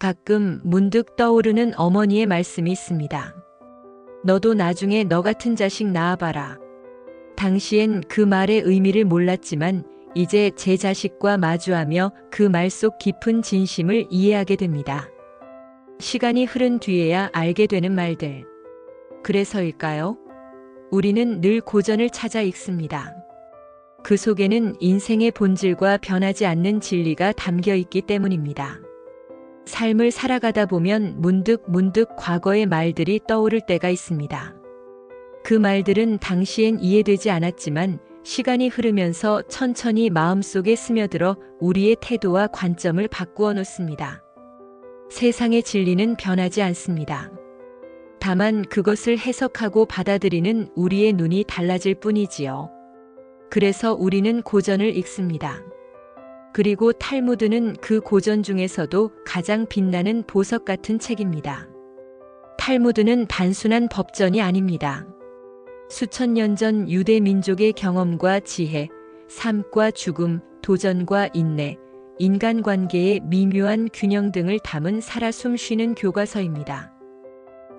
가끔 문득 떠오르는 어머니의 말씀이 있습니다. 너도 나중에 너 같은 자식 낳아봐라. 당시엔 그 말의 의미를 몰랐지만 이제 제 자식과 마주하며 그 말 속 깊은 진심을 이해하게 됩니다. 시간이 흐른 뒤에야 알게 되는 말들. 그래서일까요? 우리는 늘 고전을 찾아 읽습니다. 그 속에는 인생의 본질과 변하지 않는 진리가 담겨 있기 때문입니다. 삶을 살아가다 보면 문득 과거의 말들이 떠오를 때가 있습니다. 그 말들은 당시엔 이해되지 않았지만 시간이 흐르면서 천천히 마음속에 스며들어 우리의 태도와 관점을 바꾸어 놓습니다. 세상의 진리는 변하지 않습니다. 다만 그것을 해석하고 받아들이는 우리의 눈이 달라질 뿐이지요. 그래서 우리는 고전을 읽습니다. 그리고 탈무드는 그 고전 중에서도 가장 빛나는 보석 같은 책입니다. 탈무드는 단순한 법전이 아닙니다. 수천 년 전 유대 민족의 경험과 지혜, 삶과 죽음, 도전과 인내, 인간관계의 미묘한 균형 등을 담은 살아 숨쉬는 교과서입니다.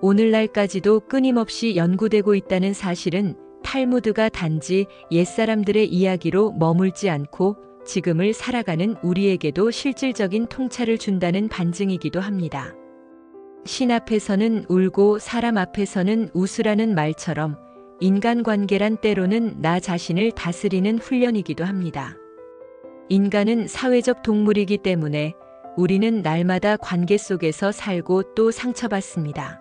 오늘날까지도 끊임없이 연구되고 있다는 사실은 탈무드가 단지 옛사람들의 이야기로 머물지 않고 지금을 살아가는 우리에게도 실질적인 통찰을 준다는 반증이기도 합니다. 신 앞에서는 울고 사람 앞에서는 웃으라는 말처럼 인간관계란 때로는 나 자신을 다스리는 훈련이기도 합니다. 인간은 사회적 동물이기 때문에 우리는 날마다 관계 속에서 살고 또 상처받습니다.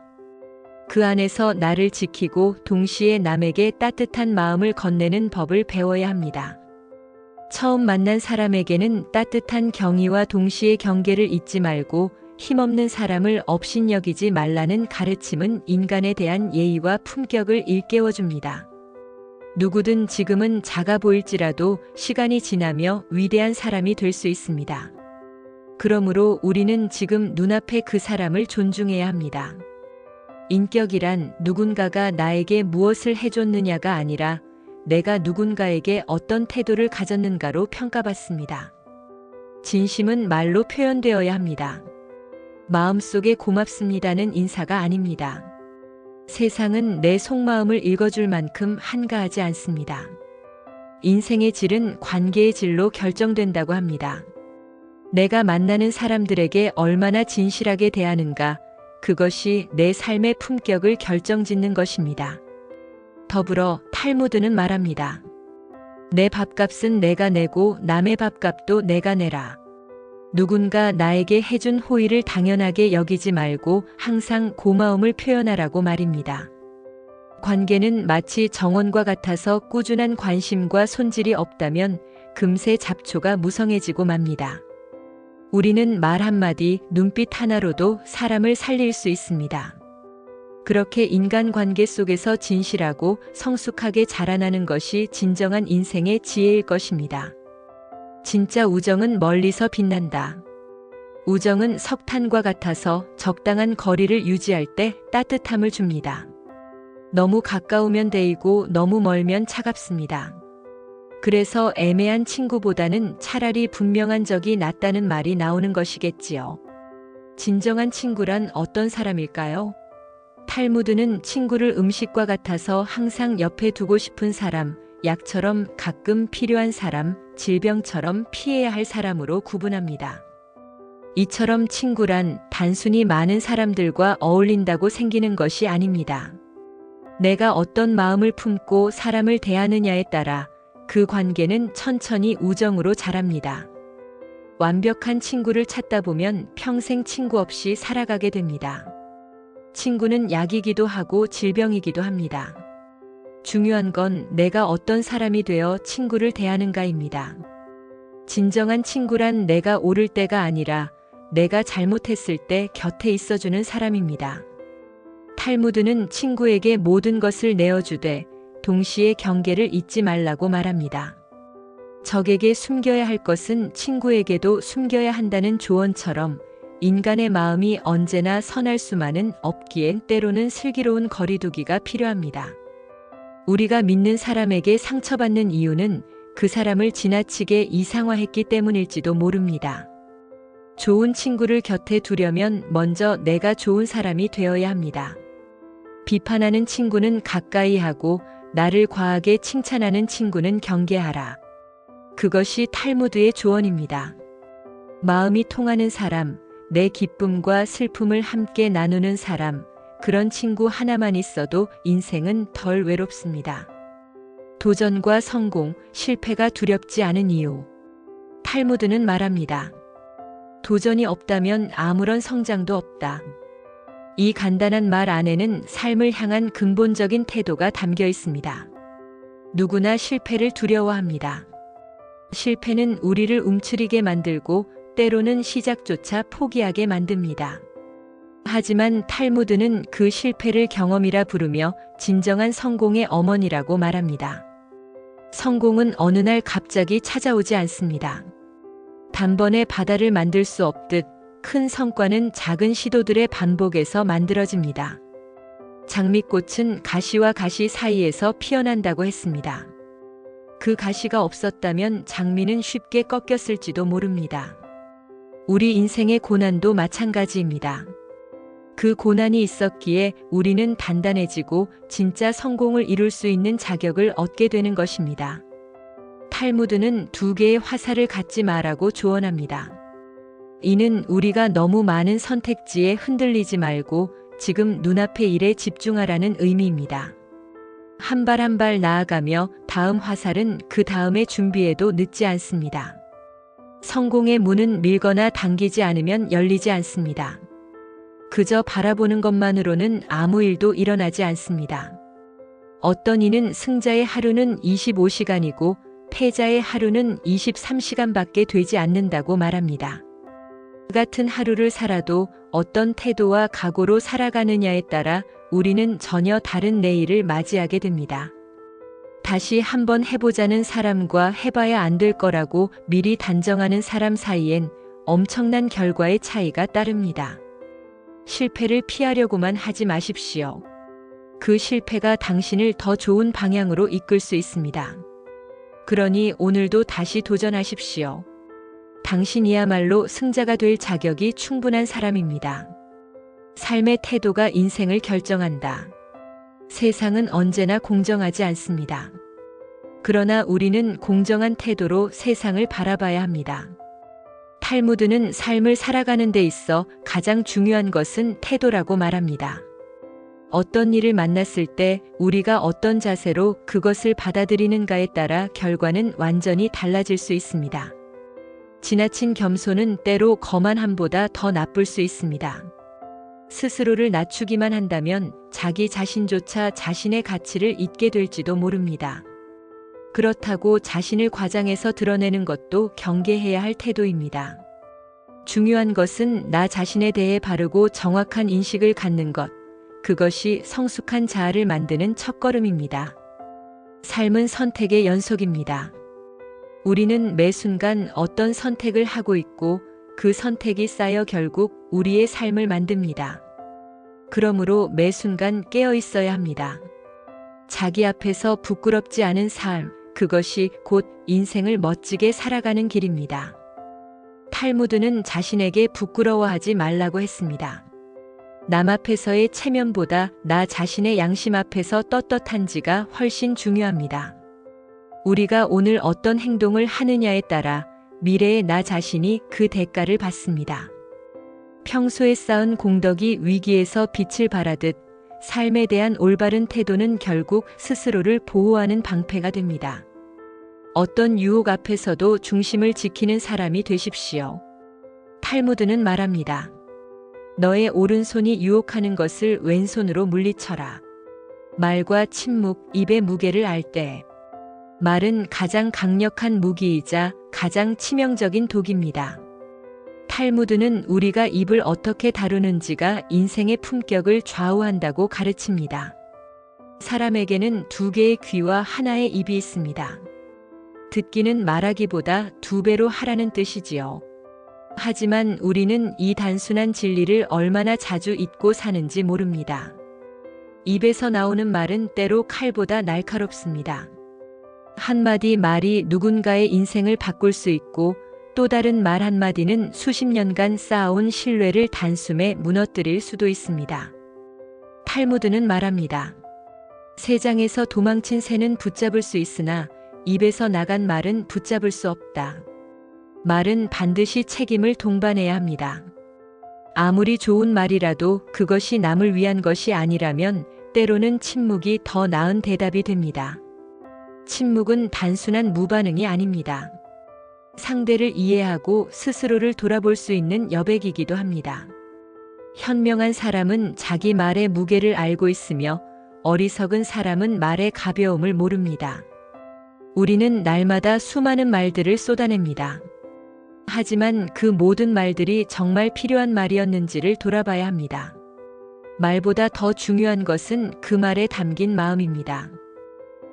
그 안에서 나를 지키고 동시에 남에게 따뜻한 마음을 건네는 법을 배워야 합니다. 처음 만난 사람에게는 따뜻한 경의와 동시에 경계를 잊지 말고 힘없는 사람을 업신여기지 말라는 가르침은 인간에 대한 예의와 품격을 일깨워줍니다. 누구든 지금은 작아 보일지라도 시간이 지나며 위대한 사람이 될 수 있습니다. 그러므로 우리는 지금 눈앞의 그 사람을 존중해야 합니다. 인격이란 누군가가 나에게 무엇을 해줬느냐가 아니라 내가 누군가에게 어떤 태도를 가졌는가로 평가받습니다. 진심은 말로 표현되어야 합니다. 마음속에 고맙습니다는 인사가 아닙니다. 세상은 내 속마음을 읽어줄 만큼 한가하지 않습니다. 인생의 질은 관계의 질로 결정된다고 합니다. 내가 만나는 사람들에게 얼마나 진실하게 대하는가, 그것이 내 삶의 품격을 결정짓는 것입니다. 더불어 탈무드는 말합니다. 내 밥값은 내가 내고 남의 밥값도 내가 내라. 누군가 나에게 해준 호의를 당연하게 여기지 말고 항상 고마움을 표현하라고 말입니다. 관계는 마치 정원과 같아서 꾸준한 관심과 손질이 없다면 금세 잡초가 무성해지고 맙니다. 우리는 말 한마디, 눈빛 하나로도 사람을 살릴 수 있습니다. 그렇게 인간관계 속에서 진실하고 성숙하게 자라나는 것이 진정한 인생의 지혜일 것입니다. 진짜 우정은 멀리서 빛난다. 우정은 석탄과 같아서 적당한 거리를 유지할 때 따뜻함을 줍니다. 너무 가까우면 데이고 너무 멀면 차갑습니다. 그래서 애매한 친구보다는 차라리 분명한 적이 낫다는 말이 나오는 것이겠지요. 진정한 친구란 어떤 사람일까요? 탈무드는 친구를 음식과 같아서 항상 옆에 두고 싶은 사람, 약처럼 가끔 필요한 사람, 질병처럼 피해야 할 사람으로 구분합니다. 이처럼 친구란 단순히 많은 사람들과 어울린다고 생기는 것이 아닙니다. 내가 어떤 마음을 품고 사람을 대하느냐에 따라 그 관계는 천천히 우정으로 자랍니다. 완벽한 친구를 찾다 보면 평생 친구 없이 살아가게 됩니다. 친구는 약이기도 하고 질병이기도 합니다. 중요한 건 내가 어떤 사람이 되어 친구를 대하는가입니다. 진정한 친구란 내가 옳을 때가 아니라 내가 잘못했을 때 곁에 있어주는 사람입니다. 탈무드는 친구에게 모든 것을 내어주되 동시에 경계를 잊지 말라고 말합니다. 적에게 숨겨야 할 것은 친구에게도 숨겨야 한다는 조언처럼 인간의 마음이 언제나 선할 수만은 없기엔 때로는 슬기로운 거리두기가 필요합니다. 우리가 믿는 사람에게 상처받는 이유는 그 사람을 지나치게 이상화했기 때문일지도 모릅니다. 좋은 친구를 곁에 두려면 먼저 내가 좋은 사람이 되어야 합니다. 비판하는 친구는 가까이 하고 나를 과하게 칭찬하는 친구는 경계하라. 그것이 탈무드의 조언입니다. 마음이 통하는 사람, 내 기쁨과 슬픔을 함께 나누는 사람, 그런 친구 하나만 있어도 인생은 덜 외롭습니다. 도전과 성공, 실패가 두렵지 않은 이유. 탈무드는 말합니다. 도전이 없다면 아무런 성장도 없다. 이 간단한 말 안에는 삶을 향한 근본적인 태도가 담겨 있습니다. 누구나 실패를 두려워합니다. 실패는 우리를 움츠리게 만들고 때로는 시작조차 포기하게 만듭니다. 하지만 탈무드는 그 실패를 경험이라 부르며 진정한 성공의 어머니라고 말합니다. 성공은 어느 날 갑자기 찾아오지 않습니다. 단번에 바다를 만들 수 없듯 큰 성과는 작은 시도들의 반복에서 만들어집니다. 장미꽃은 가시와 가시 사이에서 피어난다고 했습니다. 그 가시가 없었다면 장미는 쉽게 꺾였을지도 모릅니다. 우리 인생의 고난도 마찬가지입니다. 그 고난이 있었기에 우리는 단단해지고 진짜 성공을 이룰 수 있는 자격을 얻게 되는 것입니다. 탈무드는 두 개의 화살을 갖지 말라고 조언합니다. 이는 우리가 너무 많은 선택지에 흔들리지 말고 지금 눈앞의 일에 집중하라는 의미입니다. 한 발 한 발 나아가며 다음 화살은 그 다음에 준비해도 늦지 않습니다. 성공의 문은 밀거나 당기지 않으면 열리지 않습니다. 그저 바라보는 것만으로는 아무 일도 일어나지 않습니다. 어떤 이는 승자의 하루는 25시간이고 패자의 하루는 23시간밖에 되지 않는다고 말합니다. 같은 하루를 살아도 어떤 태도와 각오로 살아가느냐에 따라 우리는 전혀 다른 내일을 맞이하게 됩니다. 다시 한번 해보자는 사람과 해봐야 안 될 거라고 미리 단정하는 사람 사이엔 엄청난 결과의 차이가 따릅니다. 실패를 피하려고만 하지 마십시오. 그 실패가 당신을 더 좋은 방향으로 이끌 수 있습니다. 그러니 오늘도 다시 도전하십시오. 당신이야말로 승자가 될 자격이 충분한 사람입니다. 삶의 태도가 인생을 결정한다. 세상은 언제나 공정하지 않습니다. 그러나 우리는 공정한 태도로 세상을 바라봐야 합니다. 탈무드는 삶을 살아가는 데 있어 가장 중요한 것은 태도라고 말합니다. 어떤 일을 만났을 때 우리가 어떤 자세로 그것을 받아들이는가에 따라 결과는 완전히 달라질 수 있습니다. 지나친 겸손은 때로 거만함보다 더 나쁠 수 있습니다. 스스로를 낮추기만 한다면 자기 자신조차 자신의 가치를 잊게 될지도 모릅니다. 그렇다고 자신을 과장해서 드러내는 것도 경계해야 할 태도입니다. 중요한 것은 나 자신에 대해 바르고 정확한 인식을 갖는 것, 그것이 성숙한 자아를 만드는 첫걸음입니다. 삶은 선택의 연속입니다. 우리는 매 순간 어떤 선택을 하고 있고 그 선택이 쌓여 결국 우리의 삶을 만듭니다. 그러므로 매 순간 깨어 있어야 합니다. 자기 앞에서 부끄럽지 않은 삶, 그것이 곧 인생을 멋지게 살아가는 길입니다. 탈무드는 자신에게 부끄러워하지 말라고 했습니다. 남 앞에서의 체면보다 나 자신의 양심 앞에서 떳떳한지가 훨씬 중요합니다. 우리가 오늘 어떤 행동을 하느냐에 따라 미래의 나 자신이 그 대가를 받습니다. 평소에 쌓은 공덕이 위기에서 빛을 발하듯 삶에 대한 올바른 태도는 결국 스스로를 보호하는 방패가 됩니다. 어떤 유혹 앞에서도 중심을 지키는 사람이 되십시오. 탈무드는 말합니다. 너의 오른손이 유혹하는 것을 왼손으로 물리쳐라. 말과 침묵, 입의 무게를 알 때. 말은 가장 강력한 무기이자 가장 치명적인 독입니다. 탈무드는 우리가 입을 어떻게 다루는지가 인생의 품격을 좌우한다고 가르칩니다. 사람에게는 두 개의 귀와 하나의 입이 있습니다. 듣기는 말하기보다 두 배로 하라는 뜻이지요. 하지만 우리는 이 단순한 진리를 얼마나 자주 잊고 사는지 모릅니다. 입에서 나오는 말은 때로 칼보다 날카롭습니다. 한마디 말이 누군가의 인생을 바꿀 수 있고 또 다른 말 한마디는 수십 년간 쌓아온 신뢰를 단숨에 무너뜨릴 수도 있습니다. 탈무드는 말합니다. 새장에서 도망친 새는 붙잡을 수 있으나 입에서 나간 말은 붙잡을 수 없다. 말은 반드시 책임을 동반해야 합니다. 아무리 좋은 말이라도 그것이 남을 위한 것이 아니라면 때로는 침묵이 더 나은 대답이 됩니다. 침묵은 단순한 무반응이 아닙니다. 상대를 이해하고 스스로를 돌아볼 수 있는 여백이기도 합니다. 현명한 사람은 자기 말의 무게를 알고 있으며 어리석은 사람은 말의 가벼움을 모릅니다. 우리는 날마다 수많은 말들을 쏟아냅니다. 하지만 그 모든 말들이 정말 필요한 말이었는지를 돌아봐야 합니다. 말보다 더 중요한 것은 그 말에 담긴 마음입니다.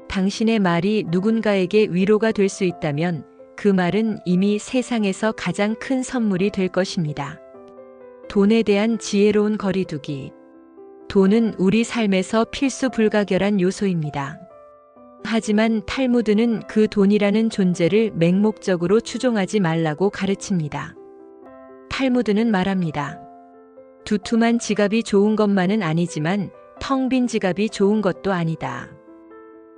당신의 말이 누군가에게 위로가 될 수 있다면 그 말은 이미 세상에서 가장 큰 선물이 될 것입니다. 돈에 대한 지혜로운 거리두기. 돈은 우리 삶에서 필수 불가결한 요소입니다. 하지만 탈무드는 그 돈이라는 존재를 맹목적으로 추종하지 말라고 가르칩니다. 탈무드는 말합니다. 두툼한 지갑이 좋은 것만은 아니지만 텅 빈 지갑이 좋은 것도 아니다.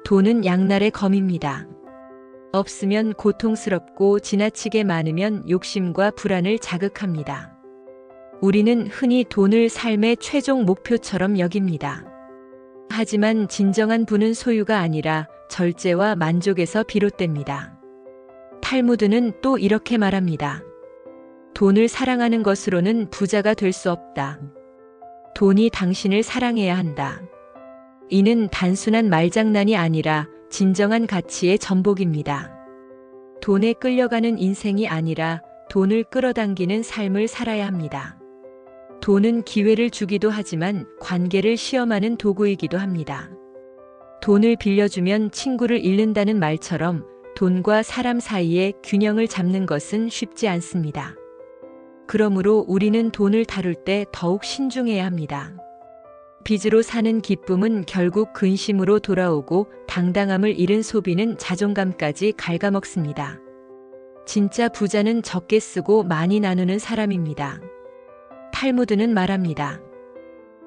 돈은 양날의 검입니다. 없으면 고통스럽고 지나치게 많으면 욕심과 불안을 자극합니다. 우리는 흔히 돈을 삶의 최종 목표처럼 여깁니다. 하지만 진정한 부는 소유가 아니라 절제와 만족에서 비롯됩니다. 탈무드는 또 이렇게 말합니다. 돈을 사랑하는 것으로는 부자가 될 수 없다. 돈이 당신을 사랑해야 한다. 이는 단순한 말장난이 아니라 진정한 가치의 전복입니다. 돈에 끌려가는 인생이 아니라 돈을 끌어당기는 삶을 살아야 합니다. 돈은 기회를 주기도 하지만 관계를 시험하는 도구이기도 합니다. 돈을 빌려주면 친구를 잃는다는 말처럼 돈과 사람 사이의 균형을 잡는 것은 쉽지 않습니다. 그러므로 우리는 돈을 다룰 때 더욱 신중해야 합니다. 빚으로 사는 기쁨은 결국 근심으로 돌아오고 당당함을 잃은 소비는 자존감까지 갉아먹습니다. 진짜 부자는 적게 쓰고 많이 나누는 사람입니다. 탈무드는 말합니다.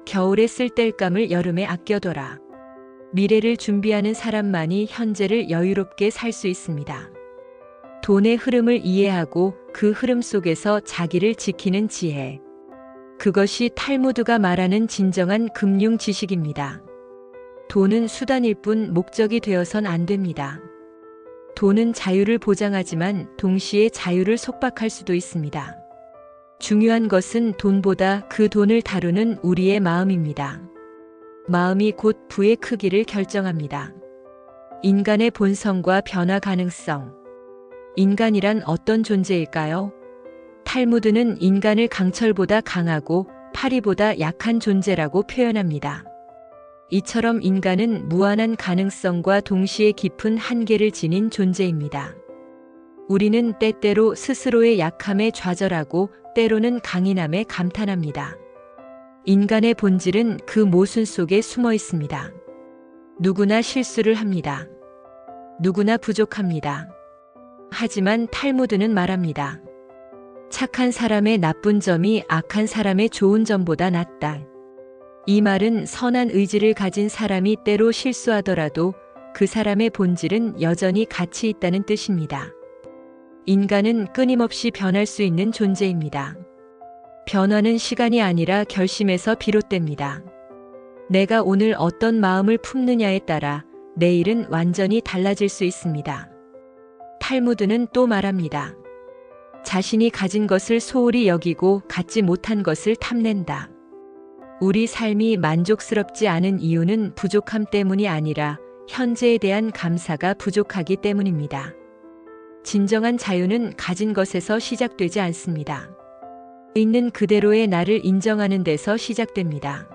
겨울에 쓸 땔감을 여름에 아껴둬라. 미래를 준비하는 사람만이 현재를 여유롭게 살 수 있습니다. 돈의 흐름을 이해하고 그 흐름 속에서 자기를 지키는 지혜. 그것이 탈무드가 말하는 진정한 금융 지식입니다. 돈은 수단일 뿐 목적이 되어선 안 됩니다. 돈은 자유를 보장하지만 동시에 자유를 속박할 수도 있습니다. 중요한 것은 돈보다 그 돈을 다루는 우리의 마음입니다. 마음이 곧 부의 크기를 결정합니다. 인간의 본성과 변화 가능성. 인간이란 어떤 존재일까요? 탈무드는 인간을 강철보다 강하고 파리보다 약한 존재라고 표현합니다. 이처럼 인간은 무한한 가능성과 동시에 깊은 한계를 지닌 존재입니다. 우리는 때때로 스스로의 약함에 좌절하고 때로는 강인함에 감탄합니다. 인간의 본질은 그 모순 속에 숨어 있습니다. 누구나 실수를 합니다. 누구나 부족합니다. 하지만 탈무드는 말합니다. 착한 사람의 나쁜 점이 악한 사람의 좋은 점보다 낫다. 이 말은 선한 의지를 가진 사람이 때로 실수하더라도 그 사람의 본질은 여전히 가치 있다는 뜻입니다. 인간은 끊임없이 변할 수 있는 존재입니다. 변화는 시간이 아니라 결심에서 비롯됩니다. 내가 오늘 어떤 마음을 품느냐에 따라 내일은 완전히 달라질 수 있습니다. 탈무드는 또 말합니다. 자신이 가진 것을 소홀히 여기고 갖지 못한 것을 탐낸다. 우리 삶이 만족스럽지 않은 이유는 부족함 때문이 아니라 현재에 대한 감사가 부족하기 때문입니다. 진정한 자유는 가진 것에서 시작되지 않습니다. 있는 그대로의 나를 인정하는 데서 시작됩니다.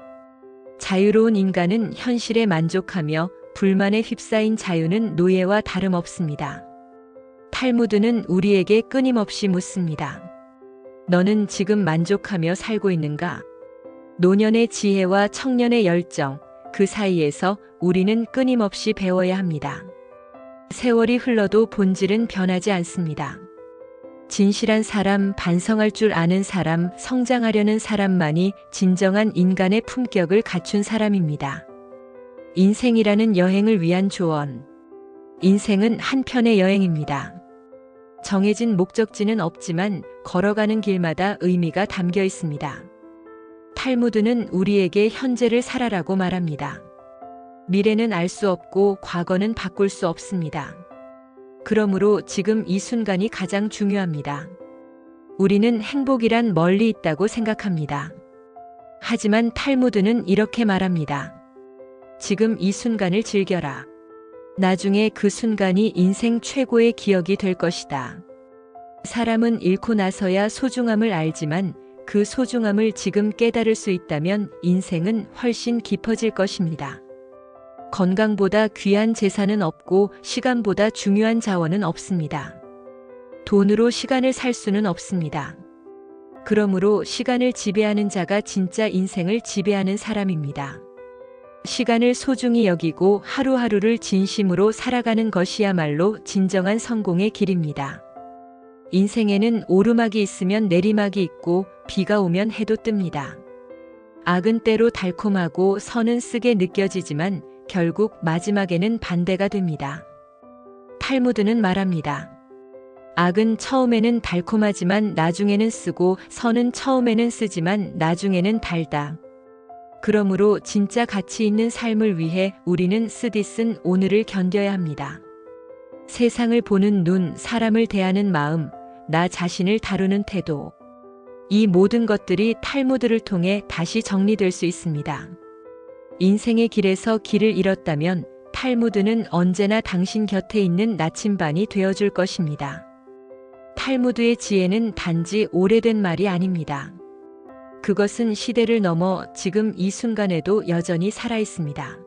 자유로운 인간은 현실에 만족하며 불만에 휩싸인 자유는 노예와 다름없습니다. 탈무드는 우리에게 끊임없이 묻습니다. 너는 지금 만족하며 살고 있는가? 노년의 지혜와 청년의 열정, 그 사이에서 우리는 끊임없이 배워야 합니다. 세월이 흘러도 본질은 변하지 않습니다. 진실한 사람, 반성할 줄 아는 사람, 성장하려는 사람만이 진정한 인간의 품격을 갖춘 사람입니다. 인생이라는 여행을 위한 조언. 인생은 한 편의 여행입니다. 정해진 목적지는 없지만 걸어가는 길마다 의미가 담겨 있습니다. 탈무드는 우리에게 현재를 살아라고 말합니다. 미래는 알 수 없고 과거는 바꿀 수 없습니다. 그러므로 지금 이 순간이 가장 중요합니다. 우리는 행복이란 멀리 있다고 생각합니다. 하지만 탈무드는 이렇게 말합니다. 지금 이 순간을 즐겨라. 나중에 그 순간이 인생 최고의 기억이 될 것이다. 사람은 잃고 나서야 소중함을 알지만 그 소중함을 지금 깨달을 수 있다면 인생은 훨씬 깊어질 것입니다. 건강보다 귀한 재산은 없고 시간보다 중요한 자원은 없습니다. 돈으로 시간을 살 수는 없습니다. 그러므로 시간을 지배하는 자가 진짜 인생을 지배하는 사람입니다. 시간을 소중히 여기고 하루하루를 진심으로 살아가는 것이야말로 진정한 성공의 길입니다. 인생에는 오르막이 있으면 내리막이 있고 비가 오면 해도 뜹니다. 악은 때로 달콤하고 선은 쓰게 느껴지지만 결국 마지막에는 반대가 됩니다. 탈무드는 말합니다. 악은 처음에는 달콤하지만 나중에는 쓰고 선은 처음에는 쓰지만 나중에는 달다. 그러므로 진짜 가치 있는 삶을 위해 우리는 쓰디쓴 오늘을 견뎌야 합니다. 세상을 보는 눈, 사람을 대하는 마음, 나 자신을 다루는 태도. 이 모든 것들이 탈무드를 통해 다시 정리될 수 있습니다. 인생의 길에서 길을 잃었다면 탈무드는 언제나 당신 곁에 있는 나침반이 되어줄 것입니다. 탈무드의 지혜는 단지 오래된 말이 아닙니다. 그것은 시대를 넘어 지금 이 순간에도 여전히 살아있습니다.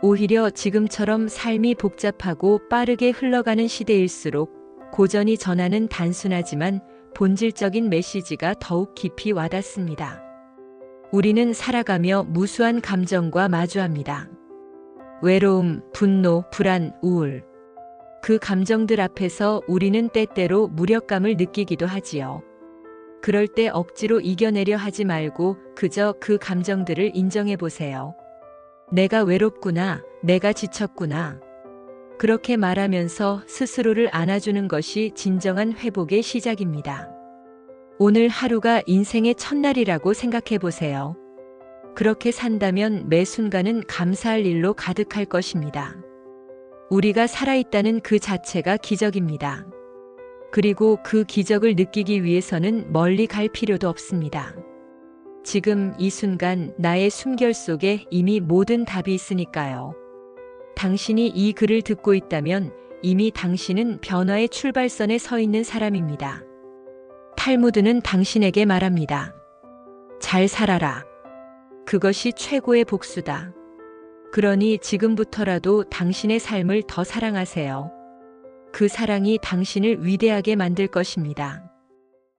오히려 지금처럼 삶이 복잡하고 빠르게 흘러가는 시대일수록 고전이 전하는 단순하지만 본질적인 메시지가 더욱 깊이 와닿습니다. 우리는 살아가며 무수한 감정과 마주합니다. 외로움, 분노, 불안, 우울. 그 감정들 앞에서 우리는 때때로 무력감을 느끼기도 하지요. 그럴 때 억지로 이겨내려 하지 말고 그저 그 감정들을 인정해 보세요. 내가 외롭구나, 내가 지쳤구나. 그렇게 말하면서 스스로를 안아주는 것이 진정한 회복의 시작입니다. 오늘 하루가 인생의 첫날이라고 생각해 보세요. 그렇게 산다면 매 순간은 감사할 일로 가득할 것입니다. 우리가 살아있다는 그 자체가 기적입니다. 그리고 그 기적을 느끼기 위해서는 멀리 갈 필요도 없습니다. 지금 이 순간 나의 숨결 속에 이미 모든 답이 있으니까요. 당신이 이 글을 듣고 있다면 이미 당신은 변화의 출발선에 서 있는 사람입니다. 탈무드는 당신에게 말합니다. 잘 살아라. 그것이 최고의 복수다. 그러니 지금부터라도 당신의 삶을 더 사랑하세요. 그 사랑이 당신을 위대하게 만들 것입니다.